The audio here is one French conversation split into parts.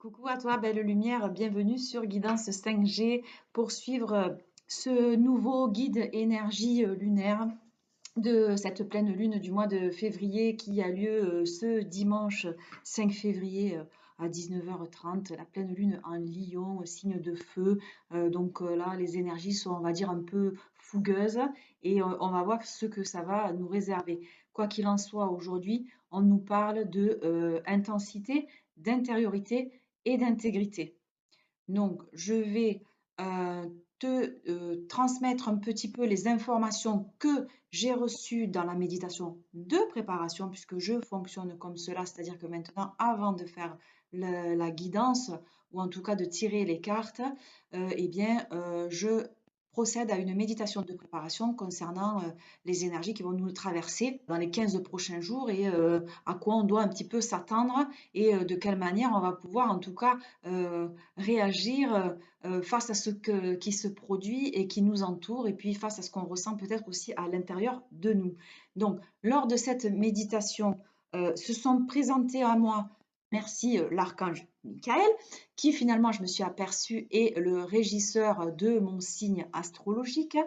Coucou à toi, belle lumière, bienvenue sur Guidance 5G pour suivre ce nouveau guide énergie lunaire de cette pleine lune du mois de février qui a lieu ce dimanche 5 février à 19h30, la pleine lune en Lion, signe de feu. Là, les énergies sont, on va dire, un peu fougueuses et on va voir ce que ça va nous réserver. Quoi qu'il en soit, aujourd'hui, on nous parle de intensité, d'intériorité et d'intégrité. Donc, je vais te transmettre un petit peu les informations que j'ai reçues dans la méditation de préparation, puisque je fonctionne comme cela, c'est-à-dire que maintenant, avant de faire la guidance, ou en tout cas de tirer les cartes, je procède à une méditation de préparation concernant les énergies qui vont nous traverser dans les 15 prochains jours et à quoi on doit un petit peu s'attendre et de quelle manière on va pouvoir en tout cas réagir face à qui se produit et qui nous entoure, et puis face à ce qu'on ressent peut-être aussi à l'intérieur de nous. Donc, lors de cette méditation, se sont présentés à moi, merci l'archange Michael, qui finalement, je me suis aperçue, est le régisseur de mon signe astrologique.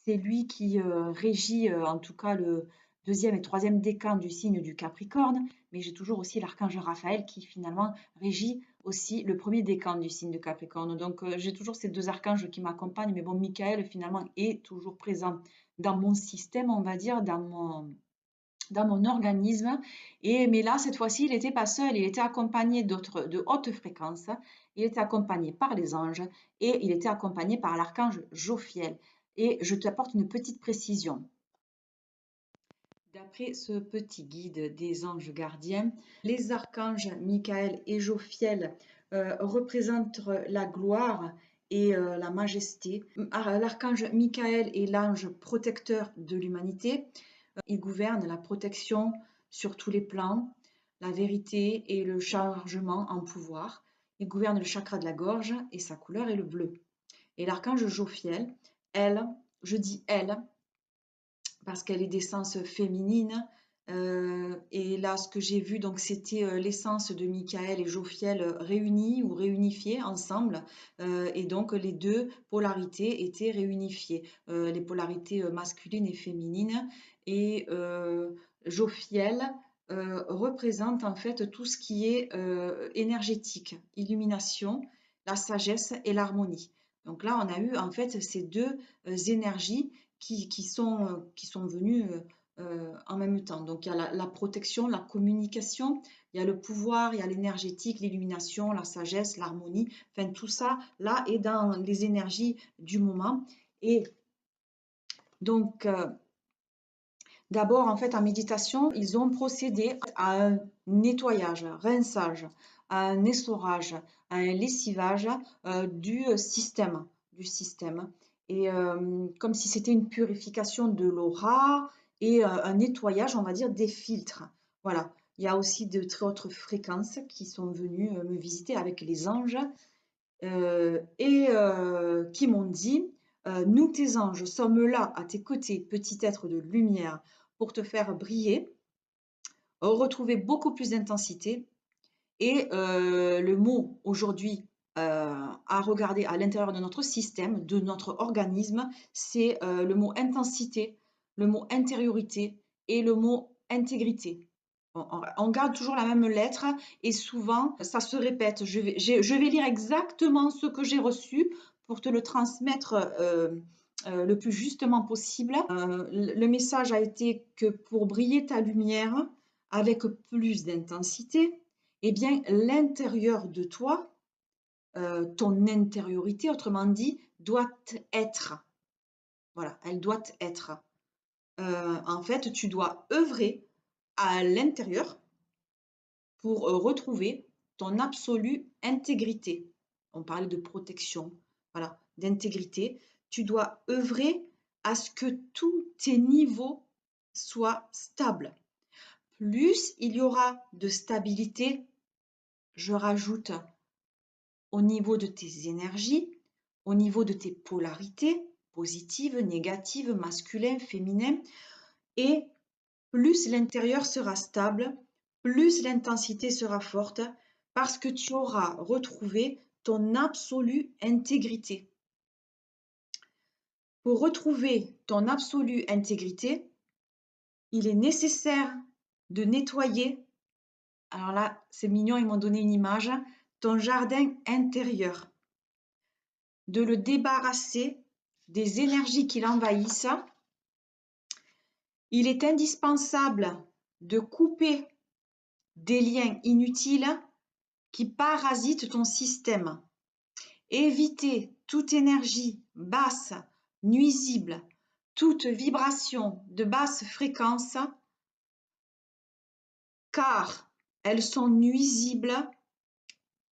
C'est lui qui régit en tout cas le deuxième et troisième décan du signe du Capricorne, mais j'ai toujours aussi l'archange Raphaël qui finalement régit aussi le premier décan du signe de Capricorne. Donc j'ai toujours ces deux archanges qui m'accompagnent, mais bon, Michael finalement est toujours présent dans mon système, on va dire, dans mon organisme. Mais là, cette fois-ci, il n'était pas seul, il était accompagné d'autres de haute fréquence, il était accompagné par les anges et il était accompagné par l'archange Jophiel. Et je t'apporte une petite précision. D'après ce petit guide des anges gardiens, les archanges Michael et Jophiel représentent la gloire et la majesté. L'archange Michael est l'ange protecteur de l'humanité. Il gouverne la protection sur tous les plans, la vérité et le chargement en pouvoir. Il gouverne le chakra de la gorge et sa couleur est le bleu. Et l'archange Jophiel, elle, je dis elle, parce qu'elle est d'essence féminine. Et là, ce que j'ai vu, donc c'était l'essence de Michael et Jophiel réunis ou réunifiés ensemble. Et donc, les deux polarités étaient réunifiées, les polarités masculines et féminines. Et Jophiel représente en fait tout ce qui est énergétique, illumination, la sagesse et l'harmonie. Donc là, on a eu en fait ces deux énergies qui sont venus en même temps. Donc il y a la protection, la communication, il y a le pouvoir, il y a l'énergétique, l'illumination, la sagesse, l'harmonie. Enfin, tout ça, là, est dans les énergies du moment. Et donc, d'abord, en fait, en méditation, ils ont procédé à un nettoyage, un rinçage, à un essorage, à un lessivage du système. Et comme si c'était une purification de l'aura et un nettoyage, on va dire, des filtres. Voilà. Il y a aussi de très hautes fréquences qui sont venues me visiter avec les anges qui m'ont dit nous, tes anges, sommes là à tes côtés, petit être de lumière, pour te faire briller, retrouver beaucoup plus d'intensité. Et le mot aujourd'hui à regarder à l'intérieur de notre système, de notre organisme, c'est le mot intensité, le mot intériorité et le mot intégrité. On garde toujours la même lettre et souvent ça se répète. Je vais lire exactement ce que j'ai reçu pour te le transmettre le plus justement possible. Le message a été que pour briller ta lumière avec plus d'intensité, eh bien l'intérieur de toi, ton intériorité, autrement dit, doit être. Voilà, elle doit être. En fait, tu dois œuvrer à l'intérieur pour retrouver ton absolue intégrité. On parlait de protection, voilà, d'intégrité. Tu dois œuvrer à ce que tous tes niveaux soient stables. Plus il y aura de stabilité, je rajoute au niveau de tes énergies, au niveau de tes polarités, positives, négatives, masculin, féminin, et plus l'intérieur sera stable, plus l'intensité sera forte, parce que tu auras retrouvé ton absolue intégrité. Pour retrouver ton absolue intégrité, il est nécessaire de nettoyer, alors là, c'est mignon, ils m'ont donné une image, ton jardin intérieur, de le débarrasser des énergies qui l'envahissent. Il est indispensable de couper des liens inutiles qui parasitent ton système. Éviter toute énergie basse, nuisible, toute vibration de basse fréquence, car elles sont nuisibles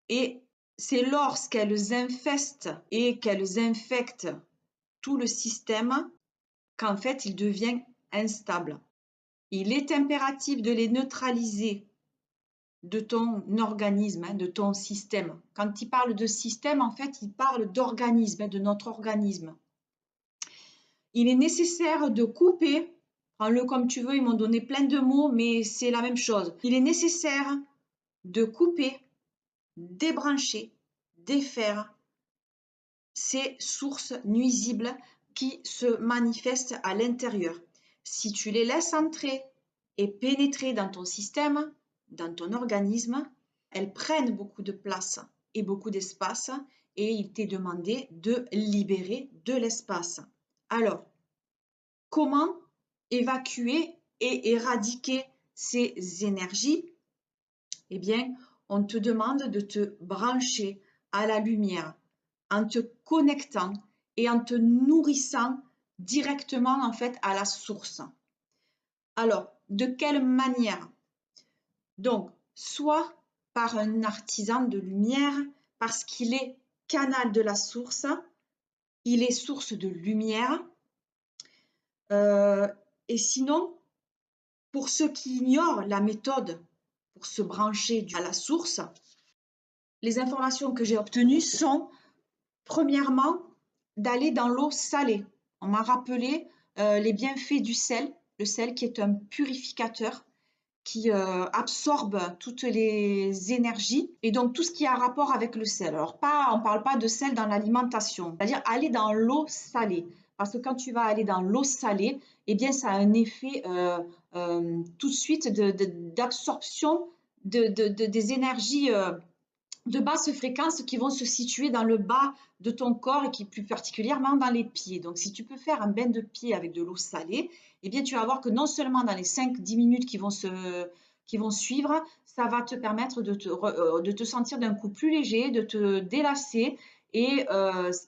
et c'est lorsqu'elles infestent et qu'elles infectent tout le système qu'en fait il devient instable. Il est impératif de les neutraliser de ton organisme, de ton système. Quand il parle de système, en fait, il parle d'organisme, de notre organisme. Il est nécessaire de couper, prends-le comme tu veux, ils m'ont donné plein de mots, mais c'est la même chose. Il est nécessaire de couper, débrancher, défaire ces sources nuisibles qui se manifestent à l'intérieur. Si tu les laisses entrer et pénétrer dans ton système, dans ton organisme, elles prennent beaucoup de place et beaucoup d'espace et il t'est demandé de libérer de l'espace. Alors, comment évacuer et éradiquer ces énergies? Eh bien, on te demande de te brancher à la lumière en te connectant et en te nourrissant directement en fait à la source. Alors, de quelle manière? Donc, soit par un artisan de lumière, parce qu'il est canal de la source, il est source de lumière. Et sinon, pour ceux qui ignorent la méthode pour se brancher à la source, les informations que j'ai obtenues sont, premièrement, d'aller dans l'eau salée. On m'a rappelé les bienfaits du sel, le sel qui est un purificateur qui absorbe toutes les énergies et donc tout ce qui a rapport avec le sel. Alors on ne parle pas de sel dans l'alimentation, c'est-à-dire aller dans l'eau salée. Parce que quand tu vas aller dans l'eau salée, eh bien ça a un effet tout de suite d'absorption des énergies de basse fréquence qui vont se situer dans le bas de ton corps et qui plus particulièrement dans les pieds. Donc si tu peux faire un bain de pied avec de l'eau salée, eh bien tu vas voir que non seulement dans les 5-10 minutes qui vont suivre, ça va te permettre de te sentir d'un coup plus léger, de te délasser et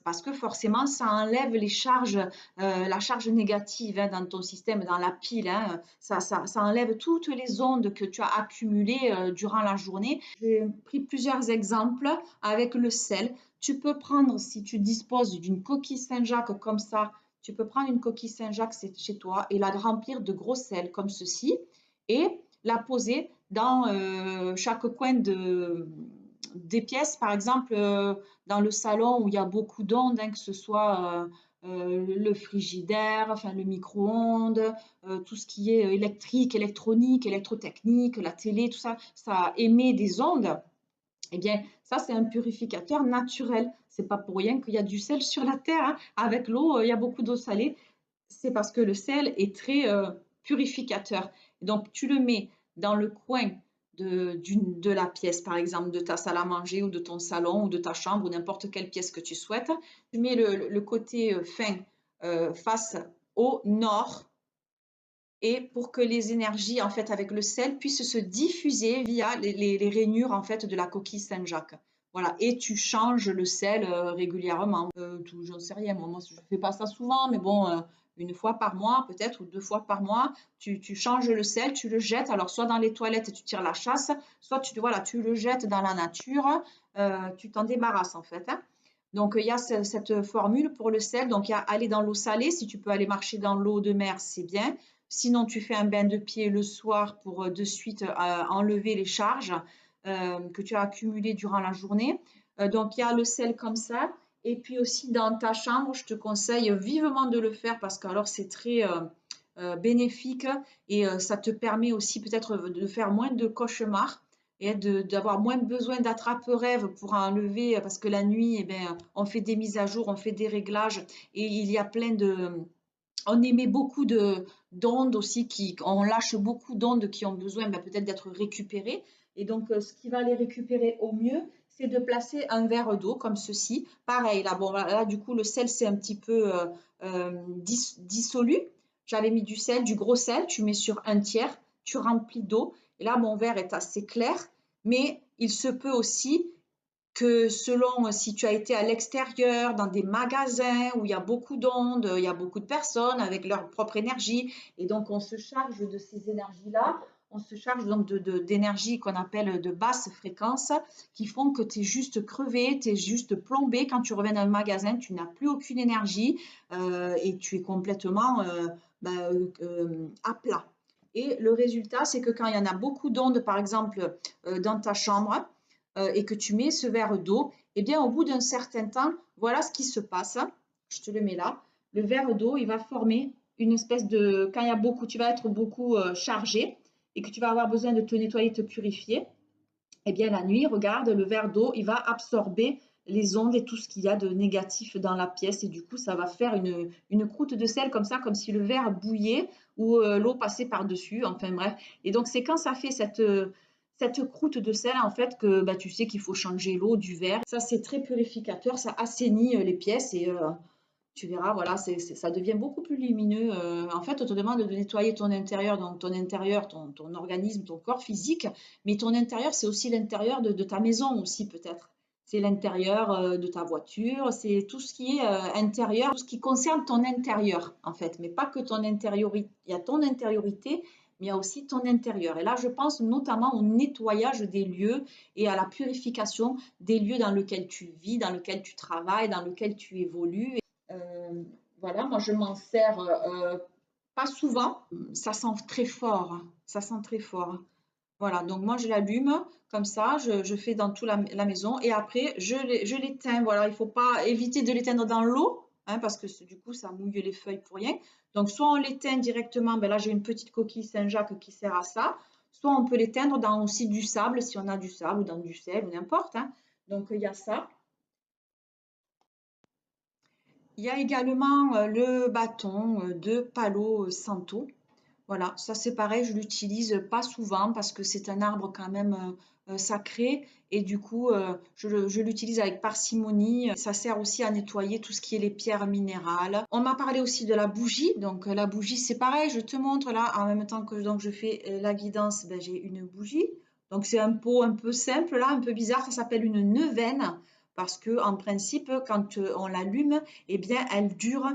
parce que forcément ça enlève les charges, la charge négative hein, dans ton système, dans la pile, hein, ça enlève toutes les ondes que tu as accumulées durant la journée. J'ai pris plusieurs exemples avec le sel. Tu peux prendre, si tu disposes d'une coquille Saint-Jacques comme ça, tu peux prendre une coquille Saint-Jacques chez toi et la remplir de gros sel comme ceci et la poser dans chaque coin des pièces, par exemple dans le salon où il y a beaucoup d'ondes, hein, que ce soit le frigidaire, enfin le micro-ondes, tout ce qui est électrique, électronique, électrotechnique, la télé, tout ça, ça émet des ondes. Eh bien, ça, c'est un purificateur naturel. C'est pas pour rien qu'il y a du sel sur la terre. Hein. Avec l'eau, il y a beaucoup d'eau salée. C'est parce que le sel est très purificateur. Donc, tu le mets dans le coin de la pièce, par exemple, de ta salle à manger ou de ton salon ou de ta chambre ou n'importe quelle pièce que tu souhaites. Tu mets le côté fin face au nord et pour que les énergies, en fait, avec le sel, puissent se diffuser via les rainures, en fait, de la coquille Saint-Jacques. Voilà, et tu changes le sel régulièrement. J'en sais rien, moi je ne fais pas ça souvent, mais bon, une fois par mois peut-être, ou 2 fois par mois, tu changes le sel, tu le jettes, alors soit dans les toilettes et tu tires la chasse, soit tu le jettes dans la nature, tu t'en débarrasses en fait. Hein. Donc il y a cette formule pour le sel, donc il y a aller dans l'eau salée, si tu peux aller marcher dans l'eau de mer, c'est bien. Sinon, tu fais un bain de pied le soir pour de suite enlever les charges que tu as accumulées durant la journée. Donc, il y a le sel comme ça. Et puis aussi dans ta chambre, je te conseille vivement de le faire parce que alors c'est très bénéfique et ça te permet aussi peut-être de faire moins de cauchemars et d'avoir moins besoin d'attrape-rêve pour enlever, parce que la nuit, eh ben, on fait des mises à jour, on fait des réglages et il y a plein de... On émet beaucoup d'ondes aussi, on lâche beaucoup d'ondes qui ont besoin ben, peut-être d'être récupérées. Et donc, ce qui va les récupérer au mieux, c'est de placer un verre d'eau comme ceci. Pareil, là, bon, là, du coup, le sel, c'est un petit peu dissolu. J'avais mis du sel, du gros sel, tu mets sur un tiers, tu remplis d'eau. Et là, mon verre est assez clair, mais il se peut aussi que selon si tu as été à l'extérieur, dans des magasins où il y a beaucoup d'ondes, il y a beaucoup de personnes avec leur propre énergie, et donc on se charge de ces énergies-là, on se charge donc d'énergie qu'on appelle de basse fréquence, qui font que tu es juste crevé, tu es juste plombé. Quand tu reviens dans le magasin, tu n'as plus aucune énergie et tu es complètement à plat. Et le résultat, c'est que quand il y en a beaucoup d'ondes, par exemple, dans ta chambre, et que tu mets ce verre d'eau, eh bien, au bout d'un certain temps, voilà ce qui se passe. Je te le mets là. Le verre d'eau, il va former une espèce de... Quand il y a beaucoup, tu vas être beaucoup chargé et que tu vas avoir besoin de te nettoyer, te purifier, eh bien, la nuit, regarde, le verre d'eau, il va absorber les ondes et tout ce qu'il y a de négatif dans la pièce. Et du coup, ça va faire une croûte de sel comme ça, comme si le verre bouillait ou l'eau passait par-dessus. Enfin bref. Et donc, c'est quand ça fait cette croûte de sel, en fait, que bah, tu sais qu'il faut changer l'eau du verre. Ça, c'est très purificateur, ça assainit les pièces et tu verras, voilà, ça devient beaucoup plus lumineux. En fait, on te demande de nettoyer ton intérieur, donc ton intérieur, ton organisme, ton corps physique, mais ton intérieur, c'est aussi l'intérieur de ta maison aussi peut-être. C'est l'intérieur de ta voiture, c'est tout ce qui est intérieur, tout ce qui concerne ton intérieur en fait, mais pas que ton intériorité. Il y a ton intériorité, mais il y a aussi ton intérieur. Et là, je pense notamment au nettoyage des lieux et à la purification des lieux dans lesquels tu vis, dans lesquels tu travailles, dans lesquels tu évolues. Euh, voilà, moi je m'en sers pas souvent. Ça sent très fort, hein. Ça sent très fort. Voilà, donc moi je l'allume comme ça, je fais dans toute la maison et après je l'éteins. Voilà, il ne faut pas éviter de l'éteindre dans l'eau, hein, parce que du coup ça mouille les feuilles pour rien. Donc soit on l'éteint directement, ben là j'ai une petite coquille Saint-Jacques qui sert à ça, soit on peut l'éteindre dans aussi du sable si on a du sable ou dans du sel ou n'importe, hein. Donc il y a ça. Il y a également le bâton de Palo Santo. Voilà, ça c'est pareil, je l'utilise pas souvent parce que c'est un arbre quand même sacré et du coup je l'utilise avec parcimonie. Ça sert aussi à nettoyer tout ce qui est les pierres minérales. On m'a parlé aussi de la bougie, donc la bougie c'est pareil, je te montre là en même temps que donc, je fais la guidance, ben, j'ai une bougie. Donc c'est un pot un peu simple là, un peu bizarre, ça s'appelle une neuvaine parce que en principe quand on l'allume, eh bien elle dure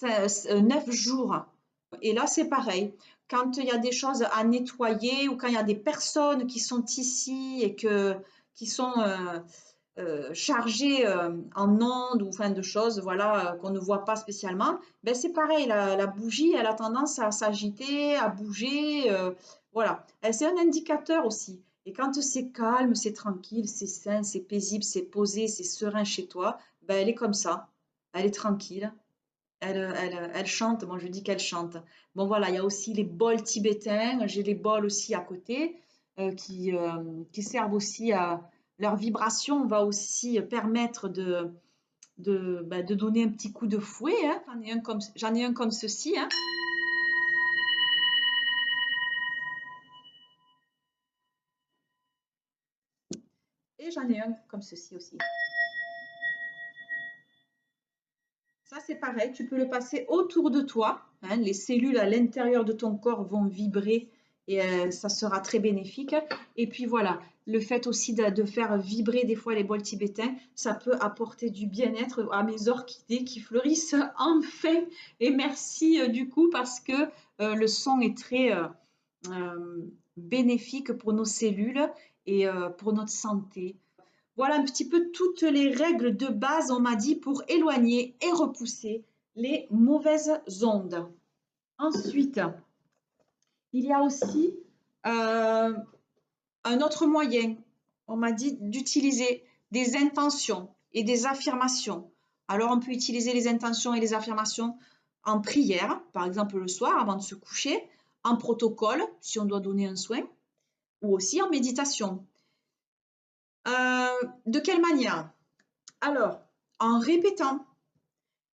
9 jours. Et là, c'est pareil. Quand il y a des choses à nettoyer ou quand il y a des personnes qui sont ici et qui sont chargées en ondes ou enfin de choses voilà, qu'on ne voit pas spécialement, ben c'est pareil. La bougie, elle a tendance à s'agiter, à bouger. Voilà. C'est un indicateur aussi. Et quand c'est calme, c'est tranquille, c'est sain, c'est paisible, c'est posé, c'est serein chez toi, ben elle est comme ça. Elle est tranquille. Elle chante, moi je dis qu'elle chante. Bon voilà, il y a aussi les bols tibétains, j'ai les bols aussi à côté qui servent aussi à leur vibration va aussi permettre de donner un petit coup de fouet, hein. J'en ai un comme ceci, hein, et j'en ai un comme ceci aussi. Ça c'est pareil, tu peux le passer autour de toi, hein, les cellules à l'intérieur de ton corps vont vibrer et ça sera très bénéfique. Et puis voilà, le fait aussi de faire vibrer des fois les bols tibétains, ça peut apporter du bien-être à mes orchidées qui fleurissent enfin. Et merci du coup parce que le son est très bénéfique pour nos cellules et pour notre santé. Voilà un petit peu toutes les règles de base, on m'a dit, pour éloigner et repousser les mauvaises ondes. Ensuite, il y a aussi euh, un autre moyen, on m'a dit d'utiliser des intentions et des affirmations. Alors, on peut utiliser les intentions et les affirmations en prière, par exemple le soir avant de se coucher, en protocole, si on doit donner un soin, ou aussi en méditation. De quelle manière? Alors, en répétant,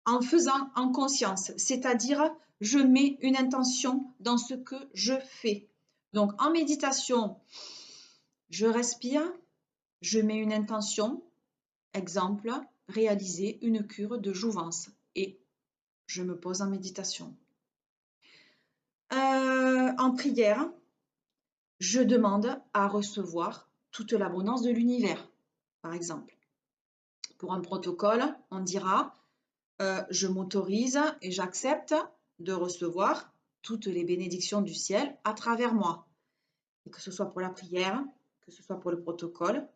en faisant en conscience, c'est-à-dire je mets une intention dans ce que je fais. Donc en méditation, je respire, je mets une intention, exemple, réaliser une cure de jouvence et je me pose en méditation. En prière, je demande à recevoir toute l'abondance de l'univers, par exemple. Pour un protocole, on dira je m'autorise et j'accepte de recevoir toutes les bénédictions du ciel à travers moi. Et que ce soit pour la prière, que ce soit pour le protocole,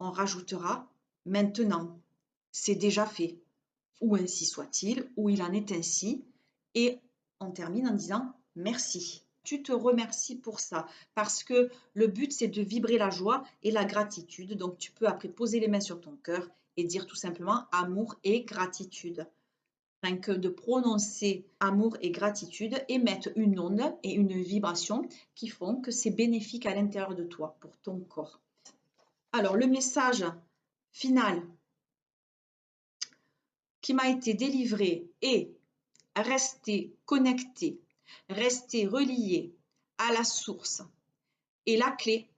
on rajoutera maintenant. C'est déjà fait. Ou ainsi soit-il, ou il en est ainsi. Et on termine en disant merci. Tu te remercies pour ça parce que le but c'est de vibrer la joie et la gratitude. Donc tu peux après poser les mains sur ton cœur et dire tout simplement amour et gratitude. Rien que de prononcer amour et gratitude émettent une onde et une vibration qui font que c'est bénéfique à l'intérieur de toi, pour ton corps. Alors, le message final qui m'a été délivré est rester connecté, rester relié à la source est la clé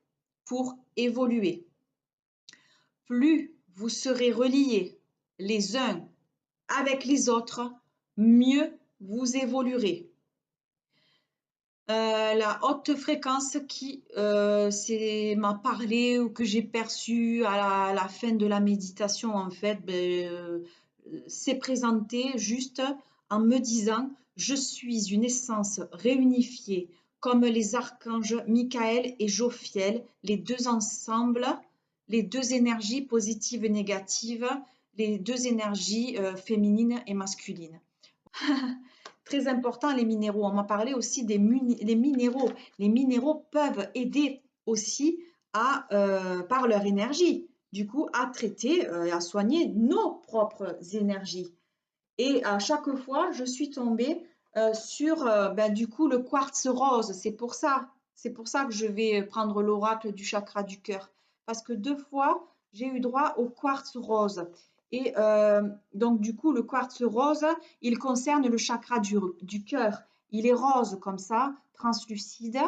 pour évoluer. Plus vous serez reliés les uns avec les autres, mieux vous évoluerez. La haute fréquence qui m'a parlé ou que j'ai perçu à la fin de la méditation, en fait, s'est présentée juste en me disant je suis une essence réunifiée comme les archanges Michael et Jophiel, les deux ensemble, les deux énergies positives et négatives, les deux énergies féminines et masculines. Très important, les minéraux. On m'a parlé aussi des minéraux. Les minéraux peuvent aider aussi par leur énergie, du coup, à traiter, à soigner nos propres énergies. Et à chaque fois, je suis tombée sur, du coup, le quartz rose. C'est pour ça que je vais prendre l'oracle du chakra du cœur. Parce que 2 fois, j'ai eu droit au quartz rose. Et donc, du coup, le quartz rose, il concerne le chakra du cœur. Il est rose comme ça, translucide.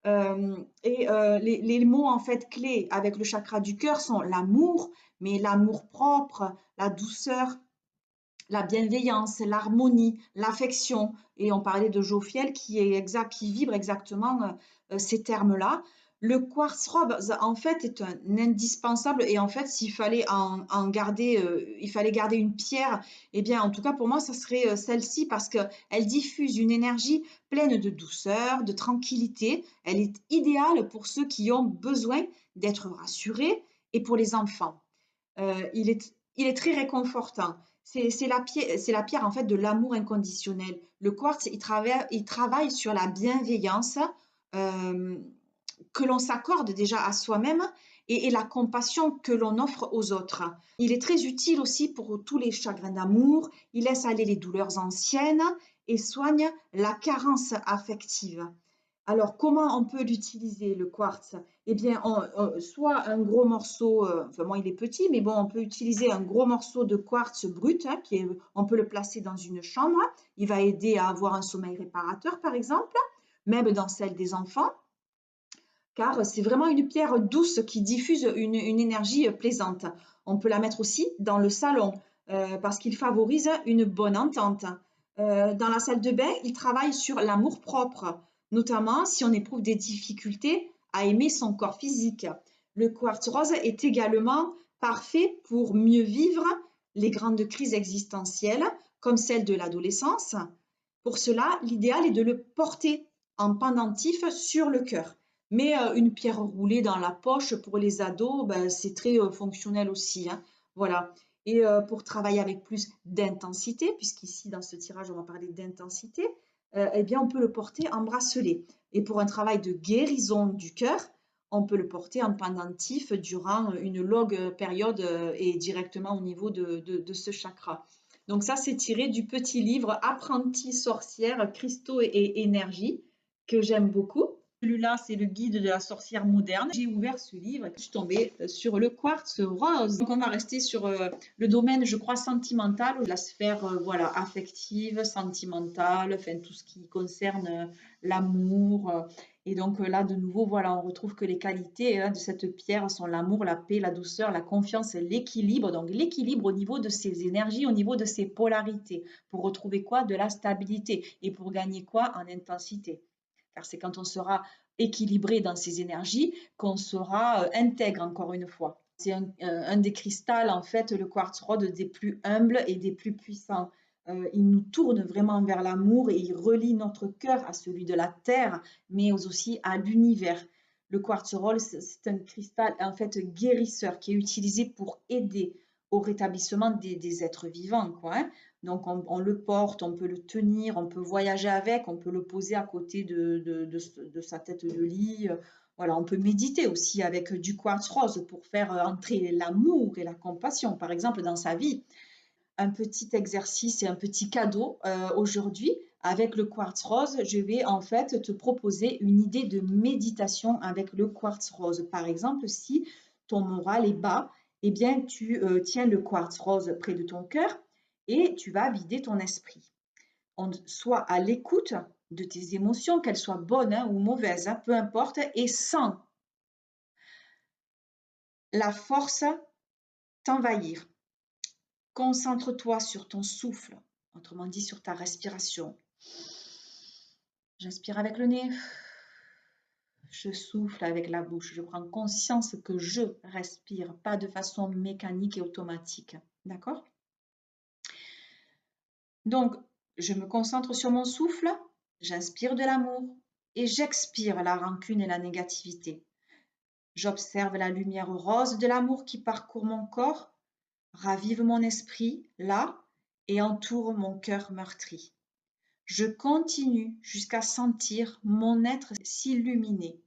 Les mots en fait clés avec le chakra du cœur sont l'amour, mais l'amour propre, la douceur, la bienveillance, l'harmonie, l'affection. Et on parlait de Jophiel qui vibre exactement ces termes-là. Le quartz rose, en fait, est un indispensable. Et en fait, s'il fallait en garder, il fallait garder une pierre, eh bien, en tout cas, pour moi, ça serait celle-ci parce qu'elle diffuse une énergie pleine de douceur, de tranquillité. Elle est idéale pour ceux qui ont besoin d'être rassurés et pour les enfants. Il est très réconfortant. C'est la pierre en fait de l'amour inconditionnel. Le quartz, il travaille sur la bienveillance euh, que l'on s'accorde déjà à soi-même et la compassion que l'on offre aux autres. Il est très utile aussi pour tous les chagrins d'amour. Il laisse aller les douleurs anciennes et soigne la carence affective. Alors, comment on peut l'utiliser, le quartz? Eh bien, soit un gros morceau, enfin moi il est petit, mais bon, on peut utiliser un gros morceau de quartz brut, hein, on peut le placer dans une chambre. Il va aider à avoir un sommeil réparateur, par exemple, même dans celle des enfants, car c'est vraiment une pierre douce qui diffuse une énergie plaisante. On peut la mettre aussi dans le salon, parce qu'il favorise une bonne entente. Dans la salle de bain, il travaille sur l'amour-propre, notamment si on éprouve des difficultés à aimer son corps physique. Le quartz rose est également parfait pour mieux vivre les grandes crises existentielles, comme celle de l'adolescence. Pour cela, l'idéal est de le porter en pendentif sur le cœur. Mais une pierre roulée dans la poche pour les ados, ben, c'est très fonctionnel aussi, hein. Voilà. Et pour travailler avec plus d'intensité, puisqu'ici dans ce tirage on va parler d'intensité, eh bien on peut le porter en bracelet. Et pour un travail de guérison du cœur, on peut le porter en pendentif durant une longue période et directement au niveau de ce chakra. Donc ça, c'est tiré du petit livre Apprentie sorcière, cristaux et énergie, que j'aime beaucoup. Celui-là, c'est le guide de la sorcière moderne. J'ai ouvert ce livre et je suis tombée sur le quartz rose. Donc, on va rester sur le domaine, je crois, sentimental, la sphère voilà, affective, sentimentale, enfin, tout ce qui concerne l'amour. Et donc là, de nouveau, voilà, on retrouve que les qualités de cette pierre sont l'amour, la paix, la douceur, la confiance, l'équilibre. Donc, l'équilibre au niveau de ses énergies, au niveau de ses polarités. Pour retrouver quoi? De la stabilité. Et pour gagner quoi? En intensité. Car c'est quand on sera équilibré dans ses énergies qu'on sera intègre, encore une fois. C'est un des cristals, en fait, le quartz rose, des plus humbles et des plus puissants. Il nous tourne vraiment vers l'amour et il relie notre cœur à celui de la terre, mais aussi à l'univers. Le quartz rose, c'est un cristal en fait guérisseur qui est utilisé pour aider au rétablissement des êtres vivants, quoi, hein. Donc on le porte, on peut le tenir, on peut voyager avec, on peut le poser à côté de sa tête de lit. Voilà, on peut méditer aussi avec du quartz rose pour faire entrer l'amour et la compassion, par exemple, dans sa vie. Un petit exercice et un petit cadeau aujourd'hui. Avec le quartz rose, je vais en fait te proposer une idée de méditation avec le quartz rose. Par exemple, si ton moral est bas, eh bien, tu tiens le quartz rose près de ton cœur et tu vas vider ton esprit. Sois à l'écoute de tes émotions, qu'elles soient bonnes ou mauvaises, peu importe, et sans la force t'envahir. Concentre-toi sur ton souffle, autrement dit sur ta respiration. J'inspire avec le nez, je souffle avec la bouche. Je prends conscience que je respire, pas de façon mécanique et automatique. D'accord? Donc, je me concentre sur mon souffle, j'inspire de l'amour et j'expire la rancune et la négativité. J'observe la lumière rose de l'amour qui parcourt mon corps, ravive mon esprit, là, et entoure mon cœur meurtri. Je continue jusqu'à sentir mon être s'illuminer.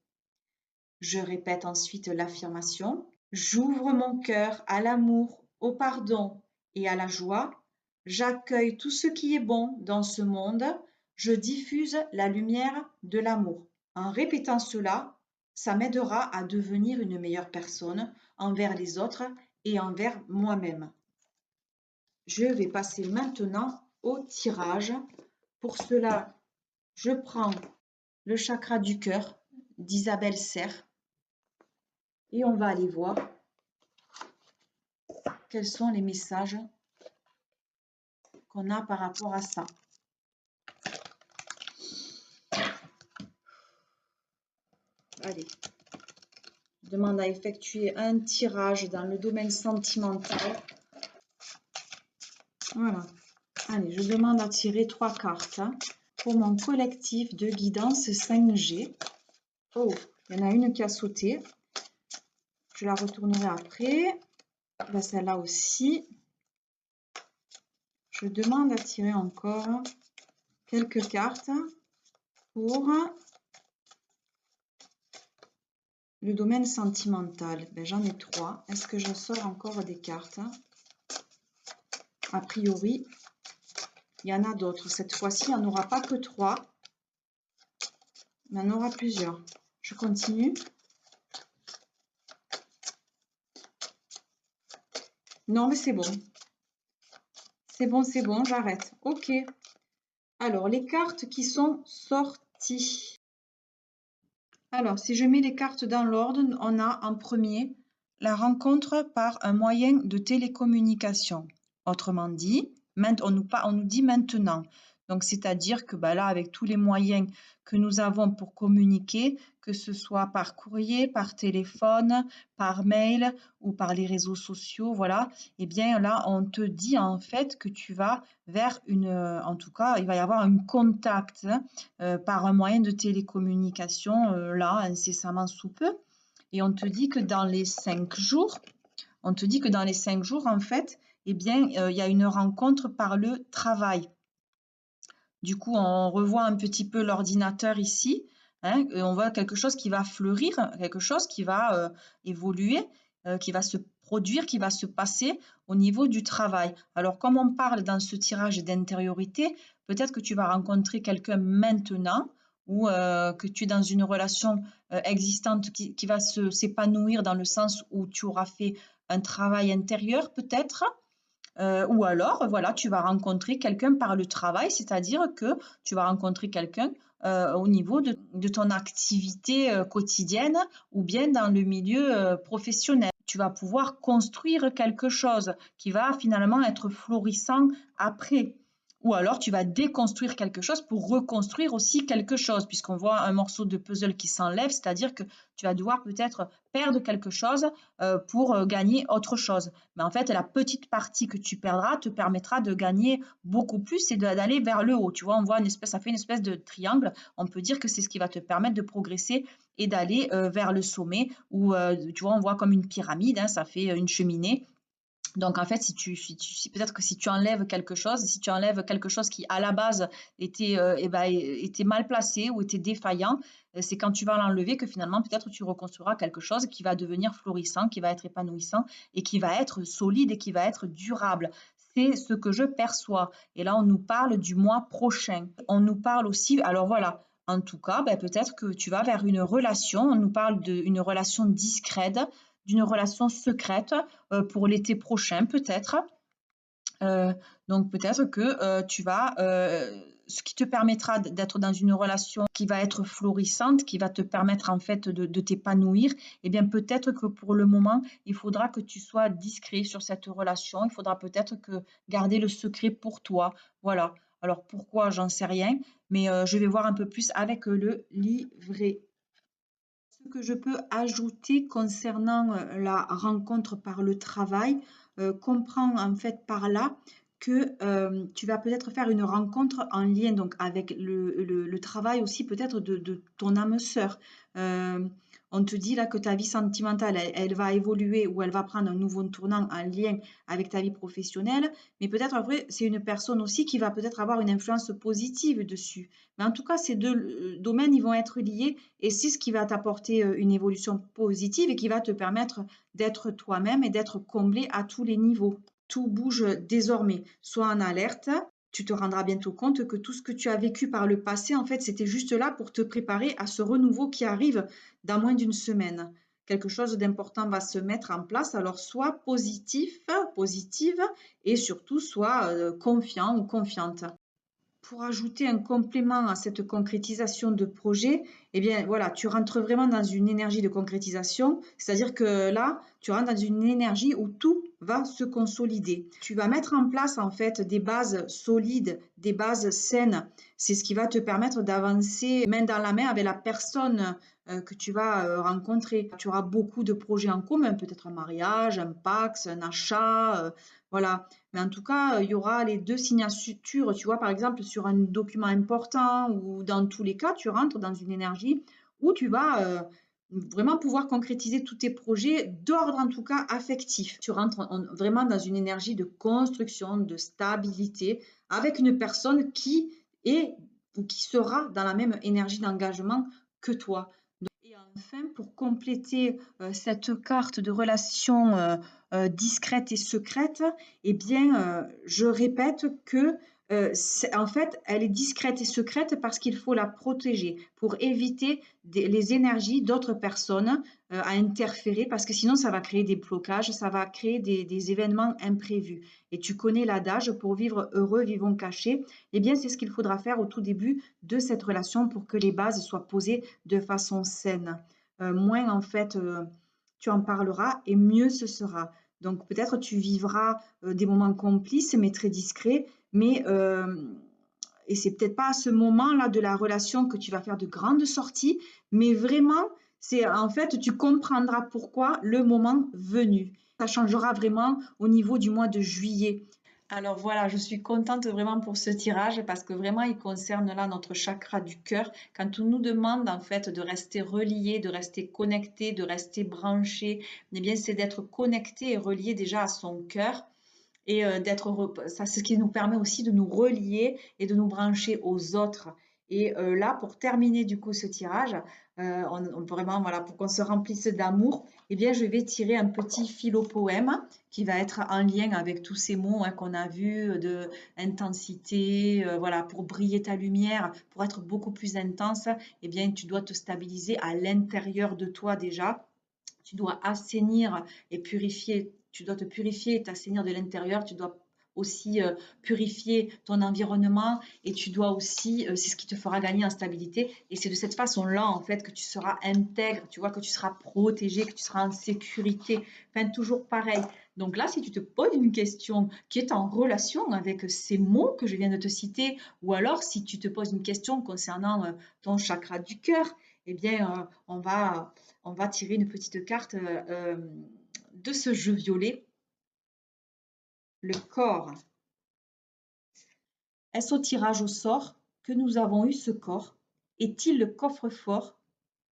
Je répète ensuite l'affirmation. J'ouvre mon cœur à l'amour, au pardon et à la joie. J'accueille tout ce qui est bon dans ce monde. Je diffuse la lumière de l'amour. En répétant cela, ça m'aidera à devenir une meilleure personne envers les autres et envers moi-même. Je vais passer maintenant au tirage. Pour cela, je prends le chakra du cœur d'Isabelle Serre et on va aller voir quels sont les messages qu'on a par rapport à ça. Allez, je demande à effectuer un tirage dans le domaine sentimental. Voilà. Allez, je demande à tirer 3 cartes pour mon collectif de guidance 5G. Oh, il y en a une qui a sauté. Je la retournerai après. Là, celle-là aussi. Je demande à tirer encore quelques cartes pour le domaine sentimental. Ben, j'en ai 3. Est-ce que je sors encore des cartes? A priori, il y en a d'autres. Cette fois-ci, il n'y en aura pas que 3. Il y en aura plusieurs. Je continue. Non, mais c'est bon. C'est bon, j'arrête. Ok. Alors, les cartes qui sont sorties. Alors, si je mets les cartes dans l'ordre, on a en premier la rencontre par un moyen de télécommunication. Autrement dit, on nous dit maintenant. Donc, c'est-à-dire que là, avec tous les moyens que nous avons pour communiquer, que ce soit par courrier, par téléphone, par mail ou par les réseaux sociaux, voilà, eh bien là, on te dit en fait que tu vas vers en tout cas, il va y avoir un contact par un moyen de télécommunication, là, incessamment sous peu. Et on te dit que dans les 5 jours, en fait, eh bien, il y a une rencontre par le travail. Du coup, on revoit un petit peu l'ordinateur ici, hein, et on voit quelque chose qui va fleurir, quelque chose qui va évoluer, qui va se produire, qui va se passer au niveau du travail. Alors, comme on parle dans ce tirage d'intériorité, peut-être que tu vas rencontrer quelqu'un maintenant ou que tu es dans une relation existante qui va s'épanouir dans le sens où tu auras fait un travail intérieur peut-être. Ou alors, voilà, tu vas rencontrer quelqu'un par le travail, c'est-à-dire que tu vas rencontrer quelqu'un au niveau de ton activité quotidienne ou bien dans le milieu professionnel. Tu vas pouvoir construire quelque chose qui va finalement être florissant après. Ou alors tu vas déconstruire quelque chose pour reconstruire aussi quelque chose, puisqu'on voit un morceau de puzzle qui s'enlève, c'est-à-dire que tu vas devoir peut-être perdre quelque chose pour gagner autre chose. Mais en fait, la petite partie que tu perdras te permettra de gagner beaucoup plus et d'aller vers le haut. Tu vois, on voit une espèce, ça fait une espèce de triangle. On peut dire que c'est ce qui va te permettre de progresser et d'aller vers le sommet où, tu vois, on voit comme une pyramide, hein, ça fait une cheminée. Donc en fait, peut-être que si tu enlèves quelque chose, si tu enlèves quelque chose qui à la base était mal placé ou était défaillant, c'est quand tu vas l'enlever que finalement peut-être tu reconstruiras quelque chose qui va devenir florissant, qui va être épanouissant et qui va être solide et qui va être durable. C'est ce que je perçois. Et là, on nous parle du mois prochain. On nous parle aussi, alors voilà, en tout cas, ben, peut-être que tu vas vers une relation. On nous parle d'une relation discrète, d'une relation secrète pour l'été prochain peut-être. Euh, donc peut-être que tu vas, ce qui te permettra d'être dans une relation qui va être florissante, qui va te permettre en fait de t'épanouir, eh bien peut-être que pour le moment, il faudra que tu sois discret sur cette relation, il faudra peut-être que garder le secret pour toi. Voilà. Alors pourquoi, j'en sais rien, mais je vais voir un peu plus avec le livret. Ce que je peux ajouter concernant la rencontre par le travail, comprends en fait par là que tu vas peut-être faire une rencontre en lien donc avec le travail aussi peut-être de ton âme sœur. Euh, on te dit là que ta vie sentimentale, elle va évoluer ou elle va prendre un nouveau tournant en lien avec ta vie professionnelle, mais peut-être après c'est une personne aussi qui va peut-être avoir une influence positive dessus. Mais en tout cas, ces deux domaines, ils vont être liés et c'est ce qui va t'apporter une évolution positive et qui va te permettre d'être toi-même et d'être comblé à tous les niveaux. Tout bouge désormais. Sois en alerte. Tu te rendras bientôt compte que tout ce que tu as vécu par le passé, en fait, c'était juste là pour te préparer à ce renouveau qui arrive dans moins d'une semaine. Quelque chose d'important va se mettre en place, alors sois positif, positive et surtout sois confiant ou confiante. Pour ajouter un complément à cette concrétisation de projet, eh bien voilà, tu rentres vraiment dans une énergie de concrétisation, c'est-à-dire que là, tu rentres dans une énergie où tout va se consolider. Tu vas mettre en place en fait des bases solides, des bases saines. C'est ce qui va te permettre d'avancer main dans la main avec la personne que tu vas rencontrer. Tu auras beaucoup de projets en commun, peut-être un mariage, un Pacs, un achat, voilà. Mais en tout cas, il y aura les deux signatures, tu vois, par exemple, sur un document important ou dans tous les cas, tu rentres dans une énergie où tu vas vraiment pouvoir concrétiser tous tes projets d'ordre, en tout cas, affectif. Tu rentres vraiment dans une énergie de construction, de stabilité, avec une personne qui est ou qui sera dans la même énergie d'engagement que toi. Et enfin, pour compléter cette carte de relation discrète et secrète, eh bien, je répète que en fait, elle est discrète et secrète parce qu'il faut la protéger pour éviter les énergies d'autres personnes à interférer parce que sinon, ça va créer des blocages, ça va créer des événements imprévus. Et tu connais l'adage, pour vivre heureux, vivons cachés. Eh bien, c'est ce qu'il faudra faire au tout début de cette relation pour que les bases soient posées de façon saine. Moins en fait tu en parleras et mieux ce sera. Donc peut-être tu vivras des moments complices mais très discrets, mais et c'est peut-être pas à ce moment-là de la relation que tu vas faire de grandes sorties, mais vraiment c'est en fait tu comprendras pourquoi le moment venu. Ça changera vraiment au niveau du mois de juillet. Alors voilà, je suis contente vraiment pour ce tirage parce que vraiment il concerne là notre chakra du cœur. Quand on nous demande en fait de rester relié, de rester connecté, de rester branché, eh bien c'est d'être connecté et relié déjà à son cœur et ça c'est ce qui nous permet aussi de nous relier et de nous brancher aux autres. Et là, pour terminer du coup ce tirage, vraiment, voilà, pour qu'on se remplisse d'amour, eh bien, je vais tirer un petit philo-poème qui va être en lien avec tous ces mots hein, qu'on a vus de intensité, voilà, pour briller ta lumière, pour être beaucoup plus intense, eh bien, tu dois te stabiliser à l'intérieur de toi déjà. Tu dois assainir et purifier, tu dois te purifier et t'assainir de l'intérieur, tu dois aussi purifier ton environnement et tu dois aussi, c'est ce qui te fera gagner en stabilité et c'est de cette façon-là en fait que tu seras intègre, tu vois, que tu seras protégé, que tu seras en sécurité, enfin toujours pareil. Donc là, si tu te poses une question qui est en relation avec ces mots que je viens de te citer, ou alors si tu te poses une question concernant ton chakra du cœur, eh bien, on va tirer une petite carte de ce jeu violet, le corps. Est-ce au tirage au sort que nous avons eu ce corps? Est-il le coffre-fort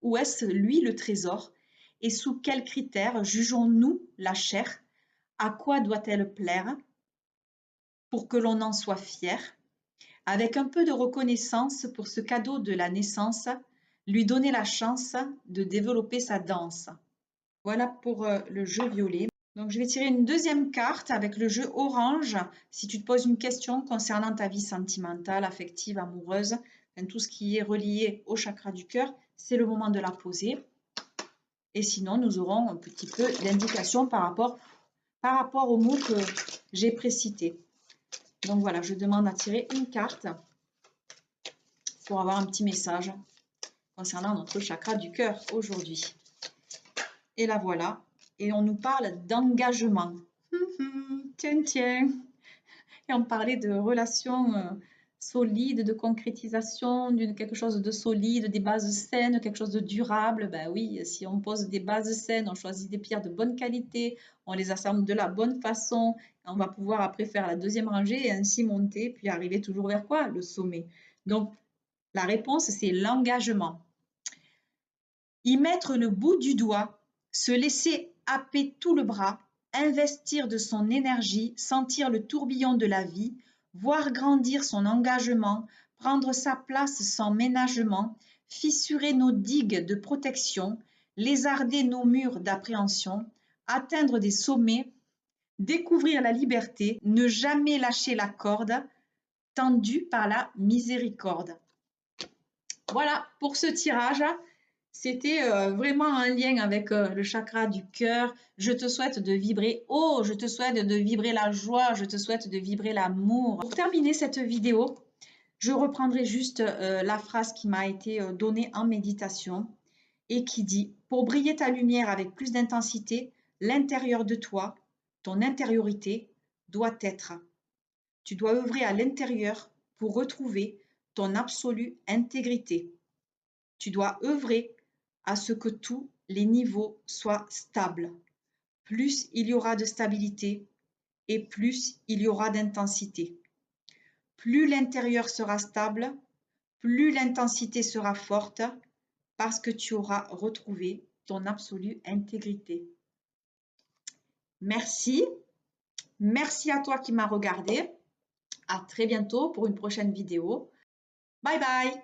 ou est-ce lui le trésor? Et sous quels critères jugeons-nous la chair? À quoi doit-elle plaire pour que l'on en soit fier? Avec un peu de reconnaissance pour ce cadeau de la naissance, lui donner la chance de développer sa danse. Voilà pour le jeu violet. Donc, je vais tirer une deuxième carte avec le jeu orange. Si tu te poses une question concernant ta vie sentimentale, affective, amoureuse, tout ce qui est relié au chakra du cœur, c'est le moment de la poser. Et sinon, nous aurons un petit peu d'indication par rapport aux mots que j'ai précités. Donc voilà, je demande à tirer une carte pour avoir un petit message concernant notre chakra du cœur aujourd'hui. Et la voilà. Et on nous parle d'engagement. Tiens, tiens. Et on parlait de relations solides, de concrétisation, d'une quelque chose de solide, des bases saines, quelque chose de durable. Ben oui, si on pose des bases saines, on choisit des pierres de bonne qualité, on les assemble de la bonne façon, on va pouvoir après faire la deuxième rangée et ainsi monter, puis arriver toujours vers quoi? Le sommet. Donc, la réponse, c'est l'engagement. Y mettre le bout du doigt, se laisser happer tout le bras, investir de son énergie, sentir le tourbillon de la vie, voir grandir son engagement, prendre sa place sans ménagement, fissurer nos digues de protection, lézarder nos murs d'appréhension, atteindre des sommets, découvrir la liberté, ne jamais lâcher la corde tendue par la miséricorde. Voilà pour ce tirage. C'était vraiment un lien avec le chakra du cœur. Je te souhaite de vibrer haut, je te souhaite de vibrer la joie, je te souhaite de vibrer l'amour. Pour terminer cette vidéo, je reprendrai juste la phrase qui m'a été donnée en méditation et qui dit « Pour briller ta lumière avec plus d'intensité, l'intérieur de toi, ton intériorité, doit être. Tu dois œuvrer à l'intérieur pour retrouver ton absolue intégrité. Tu dois œuvrer à ce que tous les niveaux soient stables. Plus il y aura de stabilité et plus il y aura d'intensité. Plus l'intérieur sera stable, plus l'intensité sera forte parce que tu auras retrouvé ton absolue intégrité. Merci. Merci à toi qui m'as regardé. À très bientôt pour une prochaine vidéo. Bye bye.